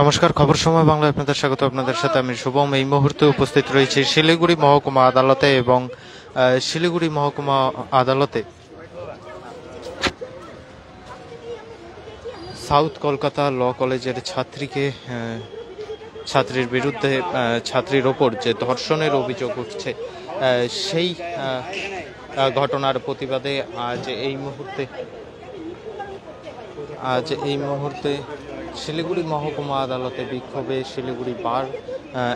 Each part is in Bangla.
নমস্কার, খবর সময় বাংলায় আপনাদের স্বাগত। আপনাদের সাথে আমি শুভম। এই মুহূর্তে উপস্থিত রয়েছে শিলিগুড়ি মহকুমা আদালতে এবং শিলিগুড়ি মহকুমা আদালতে সাউথ কলকাতা ল কলেজের ছাত্রীর বিরুদ্ধে ছাত্রীর ওপর যে ধর্ষণের অভিযোগ উঠছে সেই ঘটনার প্রতিবাদে আজ এই মুহূর্তে শিলিগুড়ি মহকুমা আদালতে বিক্ষোভে শিলিগুড়ি বার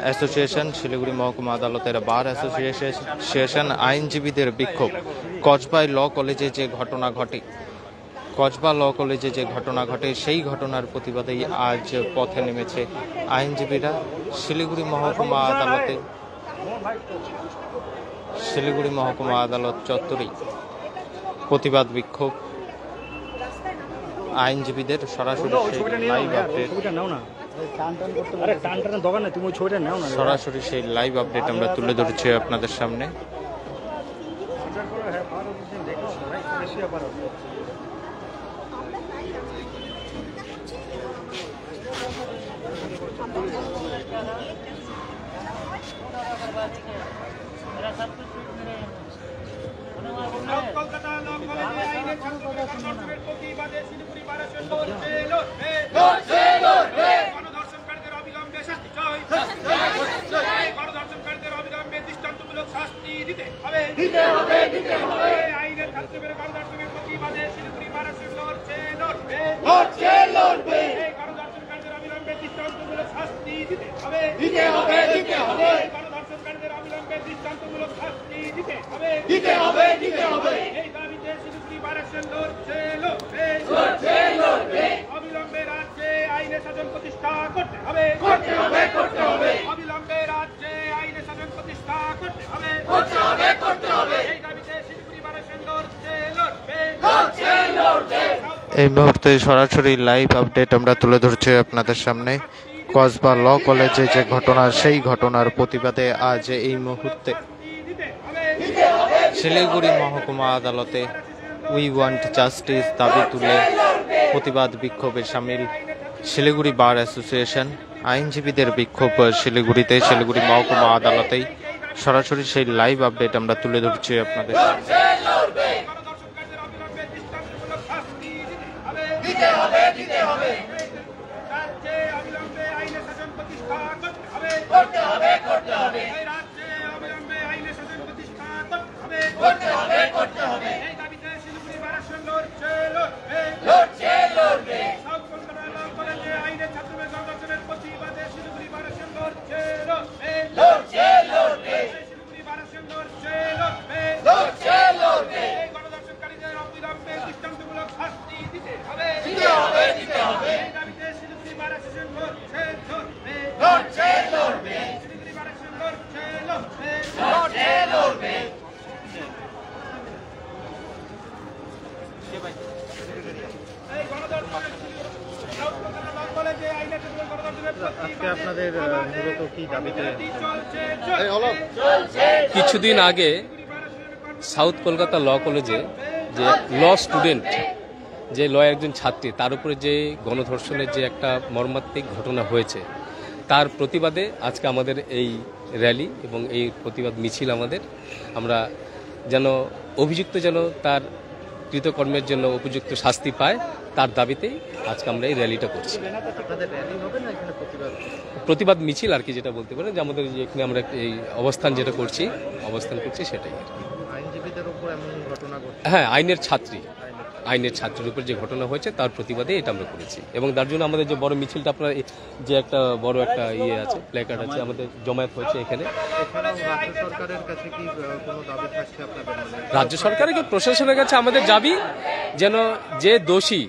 অ্যাসোসিয়েশন, শিলিগুড়ি মহকুমা আদালতের বার অ্যাসোসিয়েশন, আইনজীবীদের বিক্ষোভ। কসবা ল কলেজে যে ঘটনা ঘটে সেই ঘটনার প্রতিবাদেই আজ পথে নেমেছে আইনজীবীরা। শিলিগুড়ি মহকুমা আদালত চত্বরেই প্রতিবাদ বিক্ষোভ আইনজীবীদের। সরাসরি সেই লাইভ আপডেট আমরা তুলে ধরছি আপনাদের সামনে। গণধর্ষণকারীদের অবিলম্বে শাস্তি চাই, গণধর্ষণকারীদের অবিলম্বে দৃষ্টান্তমূলক শাস্তি দিতে হবে। আইনের ছাত্রদের গণধর্ষণের প্রতিবাদে শিলিগুড়ি বার অ্যাসোসিয়েশন লড়বে। গণধর্ষণকারীদের অবিলম্বে দৃষ্টান্তমূলক শাস্তি দিতে হবে। গণধর্ষণকারীদের অবিলম্বে দৃষ্টান্তমূলক শাস্তি দিতে হবে। এই দাবিতে শিলিগুড়ি বার অ্যাসোসিয়েশন লড়বে। অবিলম্বে রাজ্যে আইনের শাসন প্রতিষ্ঠা করতে হবে। অবিলম্বে রাজ্যে আইনের শাসন প্রতিষ্ঠা করতে হবে। এই দাবিতে শিলিগুড়ি বার অ্যাসোসিয়েশন লড়বে। এই মুহূর্তে সরাসরি লাইভ আপডেট আমরা তুলে ধরছি আপনাদের সামনে। কসবা ল কলেজে যে ঘটনা, সেই ঘটনার প্রতিবাদে আজ এই মুহূর্তে শিলিগুড়ি মহকুমা আদালতে উই ওয়ান্ট জাস্টিস দাবি তুলে প্রতিবাদ বিক্ষোভে সামিল শিলিগুড়ি বার অ্যাসোসিয়েশন। আইনজীবীদের বিক্ষোভ শিলিগুড়িতে, শিলিগুড়ি মহকুমা আদালতেই। সরাসরি সেই লাইভ আপডেট আমরা তুলে ধরছি আপনাদের সামনে। কিছুদিন আগে সাউথ কলকাতা ল কলেজে যে ল স্টুডেন্ট, যে ল একজন ছাত্রী, তার উপরে যে গণধর্ষণের যে একটা মর্মান্তিক ঘটনা হয়েছে, তার প্রতিবাদে আজকে আমাদের এই র্যালি এবং এই প্রতিবাদ মিছিল। আমরা যেন অভিযুক্ত তার কৃতকর্মের জন্য উপযুক্ত শাস্তি পায়, তার দাবিতেই আজকে আমরা এই র্যালিটা করছি। প্রতিবাদ মিছিল আর কি, যেটা বলতে পারেন যে আমাদের এখানে আমরা এই অবস্থান করছি সেটাই আর কি। হ্যাঁ, আইনের ছাত্রীর উপর যে ঘটনা হয়েছে তার প্রতিবাদে এটা আমরা করেছি এবং তার জন্য আমাদের যে বড় মিছিলটা, আপনার যে একটা বড় একটা আছে, প্ল্যাকার্ড আছে, আমাদের জমায়েত হয়েছে এখানে। রাজ্য সরকারের প্রশাসনের কাছে আমাদের দাবি যেন যে দোষী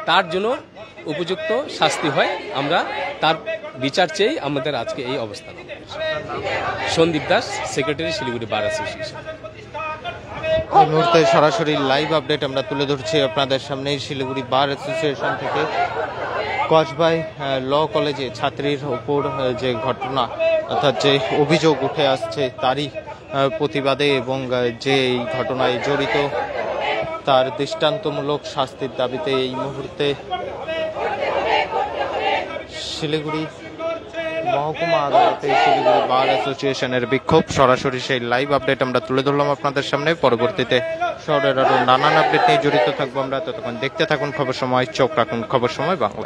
তার জন্য উপযুক্ত শাস্তি হয়, আমরা তার বিচার চেয়ে আমাদের আজকে এই অবস্থান। Sandip Das, secretary, Siliguri bar association. এই মুহূর্তে সরাসরি লাইভ আপডেট আমরা তুলে ধরছি আপনাদের সামনে শিলিগুড়ি বার অ্যাসোসিয়েশন থেকে। কসবায় ল কলেজে ছাত্রীর ওপর যে ঘটনা, অর্থাৎ যে অভিযোগ উঠে আসছে, তারই প্রতিবাদে এবং যে এই ঘটনায় জড়িত তার দৃষ্টান্তমূলক শাস্তির দাবিতে এই মুহূর্তে শিলিগুড়ি মহকুমা আদালতে শিলিগুড়ি বার অ্যাসোসিয়েশনের বিক্ষোভ, সরাসরি সেই লাইভ আপডেট আমরা তুলে ধরলাম আপনাদের সামনে। পরবর্তীতে শহরের আরো নানান আপডেট নিয়ে জড়িত থাকবো আমরা। ততক্ষণ দেখতে থাকুন খবর সময়, চোখ রাখুন খবর সময় বাংলা।